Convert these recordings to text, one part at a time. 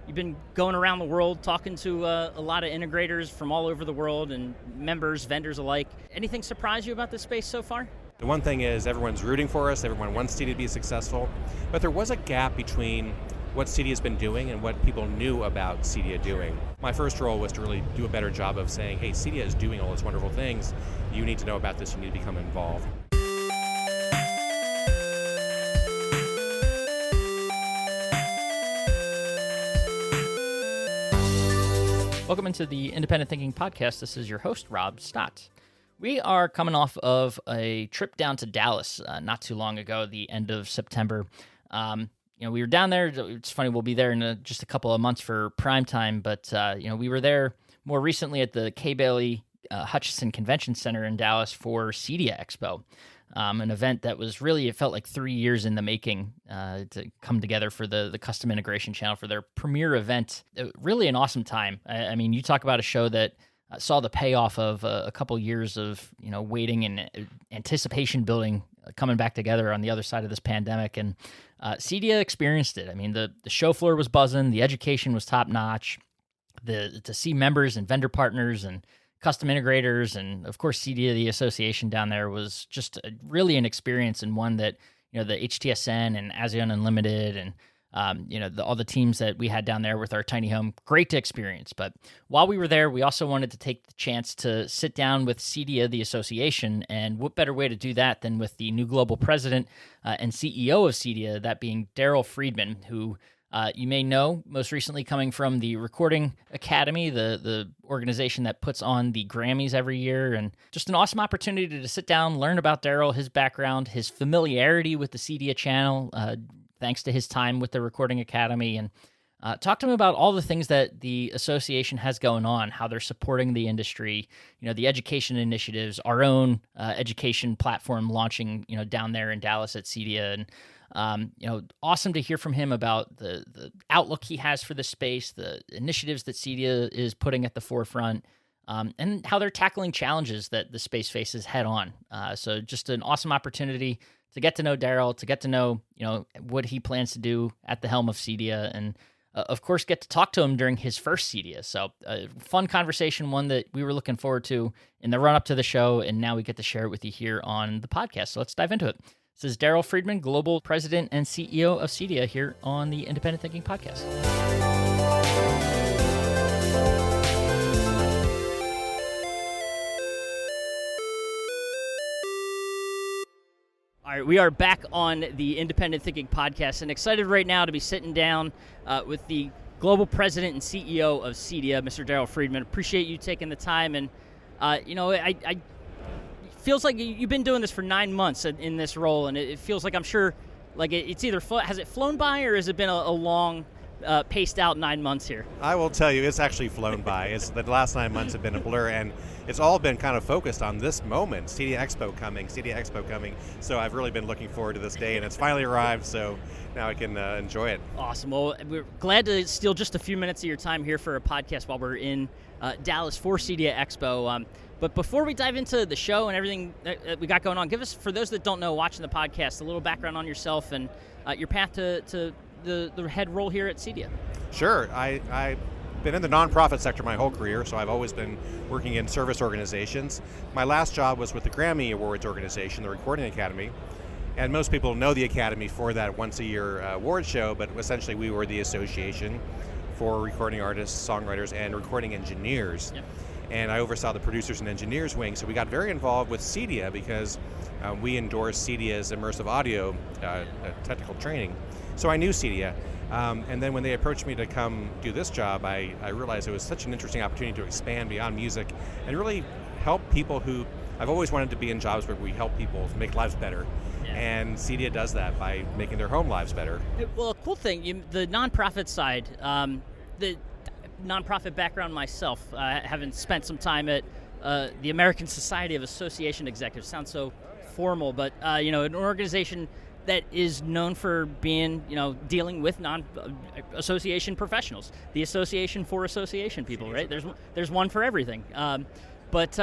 you've been going around the world talking to a lot of integrators from all over the world and members, vendors alike. Anything surprise you about this space so far? The one thing is everyone's rooting for us, everyone wants CEDIA to be successful, but there was a gap between what CEDIA has been doing and what people knew about CEDIA doing. My first role was to really do a better job of saying, hey, CEDIA is doing all these wonderful things, you need to know about this, you need to become involved. Welcome into the Independent Thinking Podcast. This is your host, Rob Stott. We are coming off of a trip down to Dallas not too long ago, the end of September. We were down there. It's funny, we'll be there in just a couple of months for prime time, but we were there more recently at the Kay Bailey Hutchison Convention Center in Dallas for CEDIA Expo, an event that was really, it felt like 3 years in the making to come together for the Custom Integration Channel for their premier event. Really an awesome time. I mean, you talk about a show that saw the payoff of a couple years of waiting and anticipation building coming back together on the other side of this pandemic, and CEDIA experienced it. I mean, the show floor was buzzing, the education was top notch, to see members and vendor partners and custom integrators, and of course CEDIA, the association down there, was just really an experience, and one that the HTSN and ASEAN Unlimited and all the teams that we had down there with our tiny home, great to experience. But while we were there, we also wanted to take the chance to sit down with CEDIA, the association, and what better way to do that than with the new global president and CEO of CEDIA, that being Daryl Friedman, who you may know most recently coming from the Recording Academy, the organization that puts on the Grammys every year, and just an awesome opportunity to sit down, learn about Daryl, his background, his familiarity with the CEDIA channel, thanks to his time with the Recording Academy, and talk to him about all the things that the association has going on, how they're supporting the industry, the education initiatives, our own education platform launching, down there in Dallas at CEDIA, and awesome to hear from him about the outlook he has for the space, the initiatives that CEDIA is putting at the forefront, and how they're tackling challenges that the space faces head on. So just an awesome opportunity to get to know Daryl, to get to know, what he plans to do at the helm of CEDIA, and of course, get to talk to him during his first CEDIA. So fun conversation, one that we were looking forward to in the run-up to the show, and now we get to share it with you here on the podcast. So let's dive into it. This is Daryl Friedman, Global President and CEO of CEDIA, here on the Independent Thinking Podcast. All right, we are back on the Independent Thinking Podcast, and excited right now to be sitting down with the Global President and CEO of CEDIA, Mr. Daryl Friedman. Appreciate you taking the time, and I feels like you've been doing this for 9 months in this role, and it feels like, I'm sure, like it's either has it flown by, or has it been a long, paced out 9 months here? I will tell you, it's actually flown by. The last 9 months have been a blur, and it's all been kind of focused on this moment, CEDIA Expo coming. So I've really been looking forward to this day, and it's finally arrived, so now I can enjoy it. Awesome. Well, we're glad to steal just a few minutes of your time here for a podcast while we're in Dallas for CEDIA Expo. But before we dive into the show and everything that we got going on, give us, for those that don't know, watching the podcast, a little background on yourself and your path to the head role here at CEDIA. Sure. I've been in the nonprofit sector my whole career, so I've always been working in service organizations. My last job was with the Grammy Awards organization, the Recording Academy, and most people know the Academy for that once-a-year award show, but essentially we were the association for recording artists, songwriters, and recording engineers. Yep. And I oversaw the producers and engineers wing, so we got very involved with CEDIA because we endorse CEDIA's immersive audio technical training. So I knew CEDIA, and then when they approached me to come do this job, I realized it was such an interesting opportunity to expand beyond music and really help people who, I've always wanted to be in jobs where we help people make lives better. Yeah. And CEDIA does that by making their home lives better. Well, a cool thing, the nonprofit side, the nonprofit background myself, having spent some time at the American Society of Association Executives. Sounds so formal, but an organization that is known for being, dealing with non-association professionals. The association for association people, right? There's one for everything. But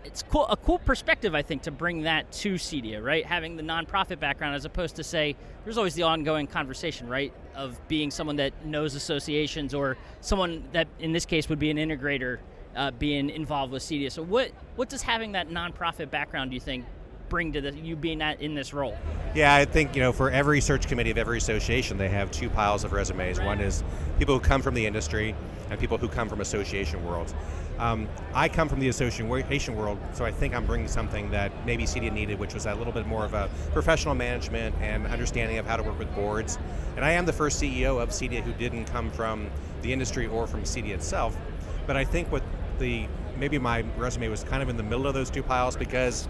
it's cool, a cool perspective, I think, to bring that to CEDIA, right? Having the nonprofit background, as opposed to, say, there's always the ongoing conversation, right, of being someone that knows associations, or someone that, in this case, would be an integrator being involved with CEDIA. So what does having that nonprofit background, do you think, bring to you being in this role? Yeah, I think, for every search committee of every association, they have two piles of resumes. Right. One is people who come from the industry and people who come from association worlds. I come from the association world, so I think I'm bringing something that maybe CEDIA needed, which was a little bit more of a professional management and understanding of how to work with boards. And I am the first CEO of CEDIA who didn't come from the industry or from CEDIA itself. But I think maybe my resume was kind of in the middle of those two piles, because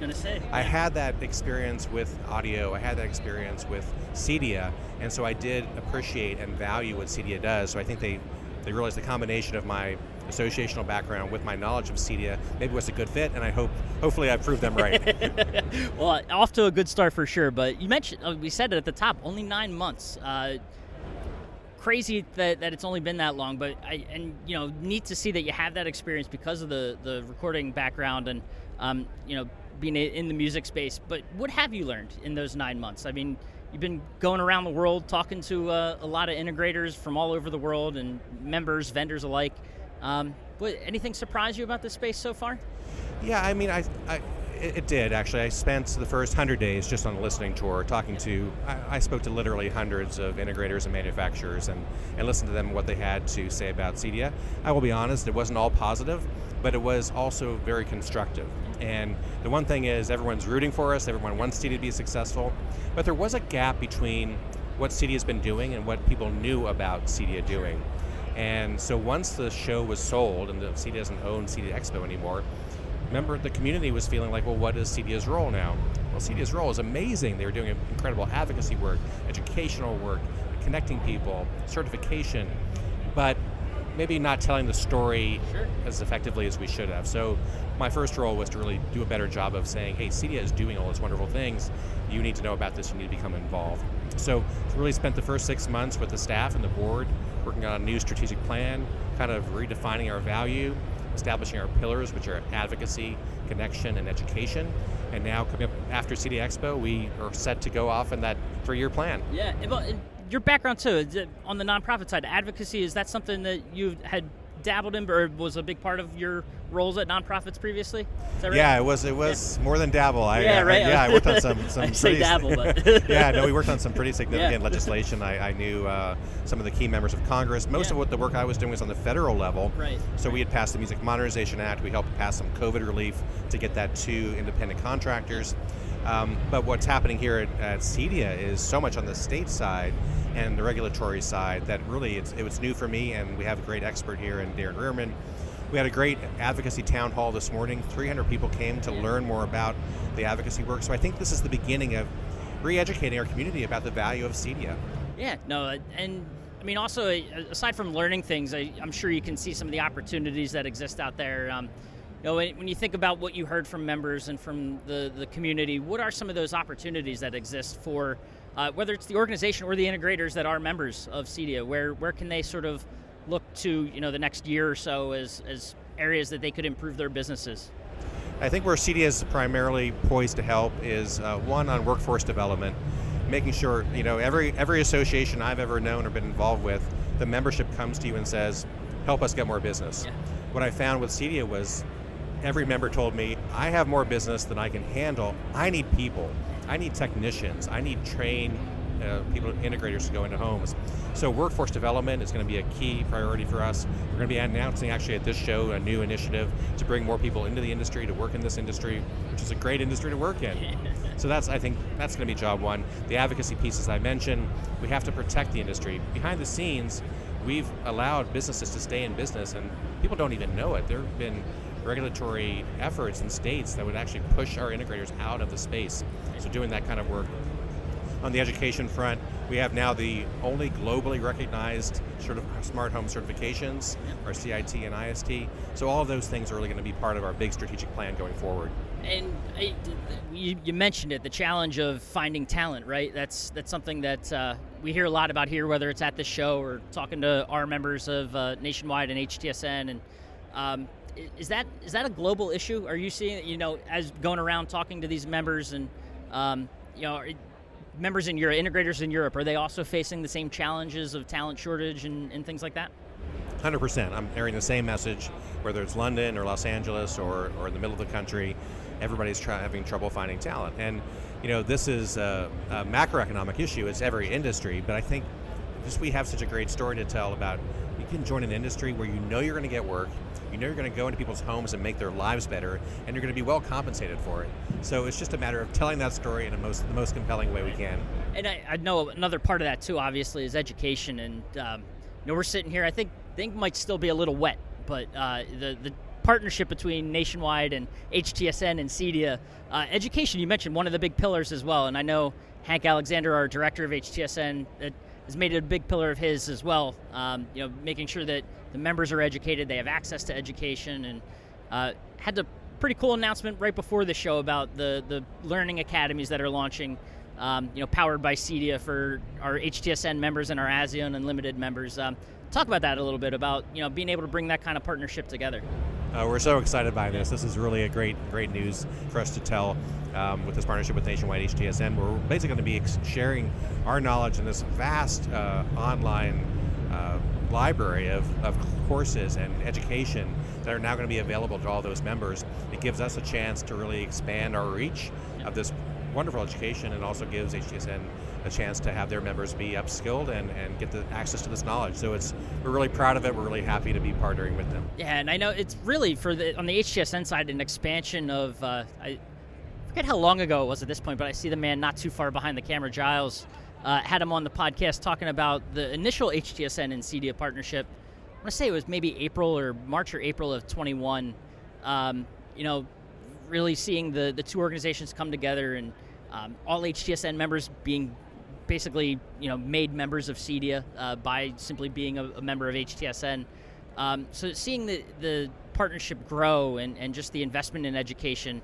I had that experience with audio, I had that experience with CEDIA, and so I did appreciate and value what CEDIA does. So I think they realized the combination of my associational background with my knowledge of CEDIA maybe was a good fit, and hopefully I proved them right. Well, off to a good start for sure, but you mentioned, we said it at the top, only 9 months. Crazy that it's only been that long, but neat to see that you have that experience because of the recording background and being in the music space. But what have you learned in those 9 months? I mean, you've been going around the world talking to a lot of integrators from all over the world and members, vendors alike. But anything surprise you about this space so far? Yeah, I mean, it did, actually. I spent the first 100 days just on a listening tour talking to, I spoke to literally hundreds of integrators and manufacturers and listened to them what they had to say about CEDIA. I will be honest, it wasn't all positive, but it was also very constructive. And the one thing is, everyone's rooting for us, everyone wants CEDIA to be successful, but there was a gap between what CEDIA's been doing and what people knew about CEDIA doing. And so once the show was sold and the CEDIA doesn't own CEDIA Expo anymore, remember, the community was feeling like, well, what is CEDIA's role now? Well, CEDIA's role is amazing. They were doing incredible advocacy work, educational work, connecting people, certification, but maybe not telling the story as effectively as we should have. So my first role was to really do a better job of saying, hey, CEDIA is doing all these wonderful things. You need to know about this. You need to become involved. So really spent the first 6 months with the staff and the board working on a new strategic plan, kind of redefining our value, establishing our pillars, which are advocacy, connection, and education. And now, coming up after CEDIA Expo, we are set to go off in that 3-year plan. Yeah, and your background too, on the nonprofit side, advocacy, is that something that you had dabbled in, or was a big part of your roles at nonprofits previously? Is that right? Yeah, it was more than dabble. I worked on some I say dabble, but we worked on some pretty significant legislation. I knew some of the key members of Congress. Most of what the work I was doing was on the federal level. Right. So we had passed the Music Modernization Act. We helped pass some COVID relief to get that to independent contractors. But what's happening here at CEDIA is so much on the state side and the regulatory side that really it was new for me, and we have a great expert here in Daryl Friedman. We had a great advocacy town hall this morning. 300 people came to learn more about the advocacy work. So I think this is the beginning of re-educating our community about the value of CEDIA. Yeah, no, and I mean, also, aside from learning things, I'm sure you can see some of the opportunities that exist out there. When you think about what you heard from members and from the community, what are some of those opportunities that exist for whether it's the organization or the integrators that are members of CEDIA? Where can they sort of look to the next year or so as areas that they could improve their businesses? I think where CEDIA is primarily poised to help is one, on workforce development, making sure every association I've ever known or been involved with, the membership comes to you and says, help us get more business. Yeah. What I found with CEDIA was every member told me, I have more business than I can handle. I need people. I need technicians. I need trained people, integrators, to go into homes. So workforce development is going to be a key priority for us. We're going to be announcing actually at this show a new initiative to bring more people into the industry, to work in this industry, which is a great industry to work in. So I think that's going to be job one. The advocacy pieces I mentioned, we have to protect the industry. Behind the scenes, we've allowed businesses to stay in business, and people don't even know it. There have been regulatory efforts in states that would actually push our integrators out of the space. So doing that kind of work. On the education front, we have now the only globally recognized smart home certifications, our CIT and IST. So all of those things are really going to be part of our big strategic plan going forward. And you mentioned it, the challenge of finding talent, right? That's something that we hear a lot about here, whether it's at the show or talking to our members of Nationwide and HTSN. And is that a global issue? Are you seeing, as going around talking to these members and, members in Europe, integrators in Europe, are they also facing the same challenges of talent shortage and things like that? 100%. I'm hearing the same message, whether it's London or Los Angeles or in the middle of the country. Everybody's having trouble finding talent. And, this is a macroeconomic issue. It's every industry, but I think just we have such a great story to tell about you can join an industry where you're going to get work, you're going to go into people's homes and make their lives better, and you're going to be well compensated for it. So it's just a matter of telling that story in the most compelling way we can. And I know another part of that too, obviously, is education. And we're sitting here. I think might still be a little wet, but the partnership between Nationwide and HTSN and CEDIA, education. You mentioned one of the big pillars as well, and I know Hank Alexander, our director of HTSN, has made it a big pillar of his as well. Making sure that the members are educated, they have access to education, and had a pretty cool announcement right before the show about the learning academies that are launching, powered by CEDIA for our HTSN members and our ASEAN Unlimited members. Talk about that a little bit, about being able to bring that kind of partnership together. We're so excited by this. This is really a great news for us to tell with this partnership with Nationwide HTSN. We're basically going to be sharing our knowledge in this vast online library of courses and education that are now going to be available to all those members. It gives us a chance to really expand our reach of this wonderful education, and also gives HTSN a chance to have their members be upskilled and get the access to this knowledge. So we're really proud of it. We're really happy to be partnering with them. Yeah, and I know it's really on the HTSN side an expansion of I forget how long ago it was at this point, but I see the man not too far behind the camera, Giles, had him on the podcast talking about the initial HTSN and CEDIA partnership. I want to say it was maybe March or April of 21. Really seeing the two organizations come together, and all HTSN members being basically made members of CEDIA by simply being a member of HTSN. So seeing the partnership grow and just the investment in education,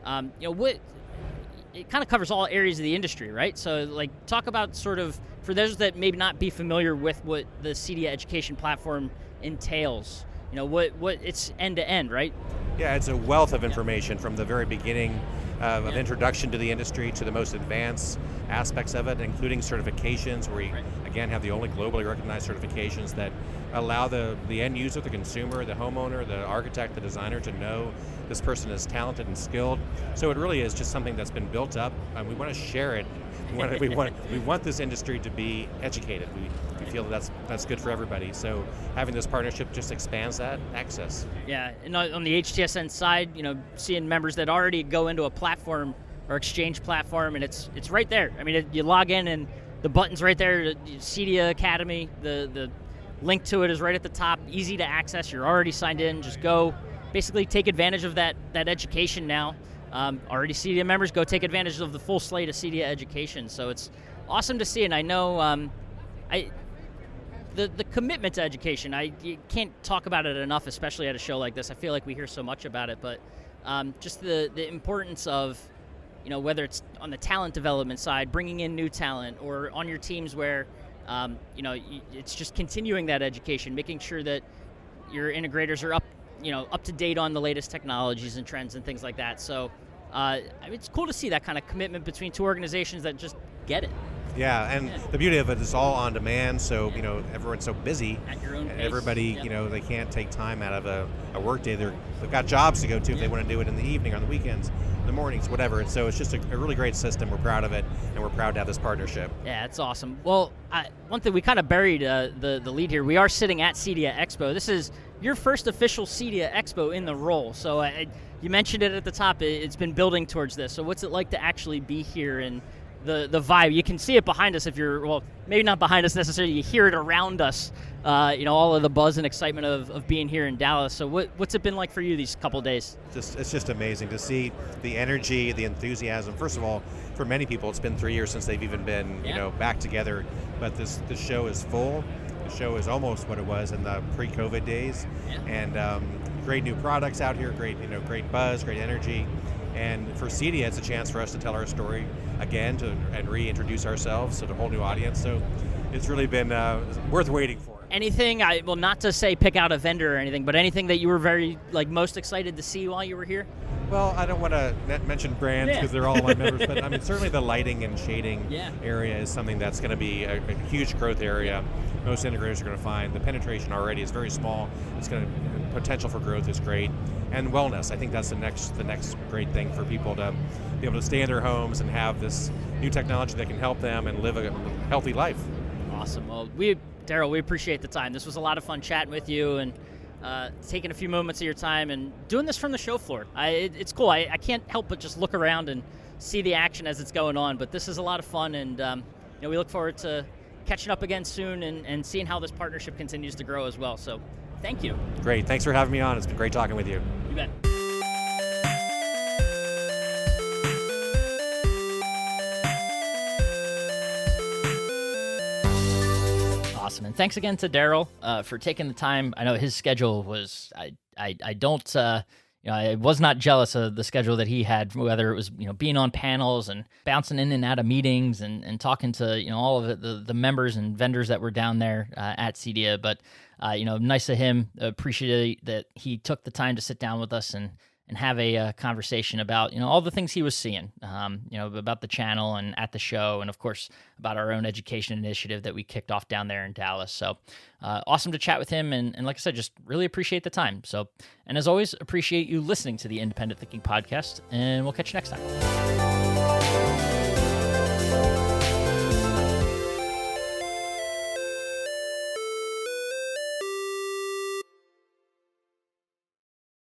it kind of covers all areas of the industry, right? So talk about sort of, for those that may not be familiar with what the CEDIA education platform entails, what it's end to end, right? Yeah, it's a wealth of information from the very beginning of introduction to the industry to the most advanced aspects of it, including certifications, where we again have the only globally recognized certifications that allow the end user, the consumer, the homeowner, the architect, the designer to know this person is talented and skilled. So it really is just something that's been built up, and we want to share it. We want this industry to be educated. We feel that's good for everybody. So having this partnership just expands that access. Yeah, and on the HTSN side, seeing members that already go into a platform or exchange platform, and it's right there. I mean, you log in and the button's right there. CEDIA Academy, the link to it is right at the top, easy to access. You're already signed in. Just go, basically take advantage of that education now. Already CEDIA members, go take advantage of the full slate of CEDIA education. So it's awesome to see, and I know the commitment to education, you can't talk about it enough, especially at a show like this. I feel like we hear so much about it, but just the importance of, whether it's on the talent development side, bringing in new talent, or on your teams where, it's just continuing that education, making sure that your integrators are up to date on the latest technologies and trends and things like that. So it's cool to see that kind of commitment between two organizations that just get it. Yeah, and the beauty of it is all on demand, so everyone's so busy. At your own pace. Everybody, they can't take time out of a work day. They've got jobs to go to if they want to do it in the evening, on the weekends, the mornings, whatever. And so it's just a really great system. We're proud of it, and we're proud to have this partnership. Yeah, it's awesome. Well, one thing, we kind of buried the lead here. We are sitting at CEDIA Expo. This is your first official CEDIA Expo in the role. So you mentioned it at the top. It's been building towards this. So what's it like to actually be here, and the vibe? You can see it behind us if you're, well, maybe not behind us necessarily, you hear it around us, all of the buzz and excitement of being here in Dallas. So what's it been like for you these couple days? It's just amazing to see the energy, the enthusiasm. First of all, for many people, it's been 3 years since they've even been back together, but this show is full. The show is almost what it was in the pre-COVID days, and great new products out here, great buzz, great energy. And for CEDIA, it's a chance for us to tell our story again and reintroduce ourselves to a whole new audience. So it's really been worth waiting for. anything, well, not to say pick out a vendor or anything, but anything that you were very most excited to see while you were here? Well, I don't want to mention brands because they're all my members, but I mean, certainly the lighting and shading area is something that's going to be a huge growth area. Most integrators are going to find the penetration already is very small. It's going to potential for growth is great, and wellness. I think that's the next great thing for people to be able to stay in their homes and have this new technology that can help them and live a healthy life. Awesome. Well, Daryl, we appreciate the time. This was a lot of fun chatting with you and taking a few moments of your time and doing this from the show floor. It's cool. I can't help but just look around and see the action as it's going on, but this is a lot of fun, and we look forward to catching up again soon and seeing how this partnership continues to grow as well. So thank you. Great. Thanks for having me on. It's been great talking with you. You bet. Awesome. And thanks again to Daryl for taking the time. I know his schedule was, I was not jealous of the schedule that he had, whether it was, being on panels and bouncing in and out of meetings and talking to, all of the members and vendors that were down there at CEDIA. But, nice of him. Appreciate that he took the time to sit down with us and have a conversation about, all the things he was seeing, about the channel and at the show, and of course about our own education initiative that we kicked off down there in Dallas. So awesome to chat with him. And like I said, just really appreciate the time. So, and as always, appreciate you listening to the Independent Thinking Podcast, and we'll catch you next time.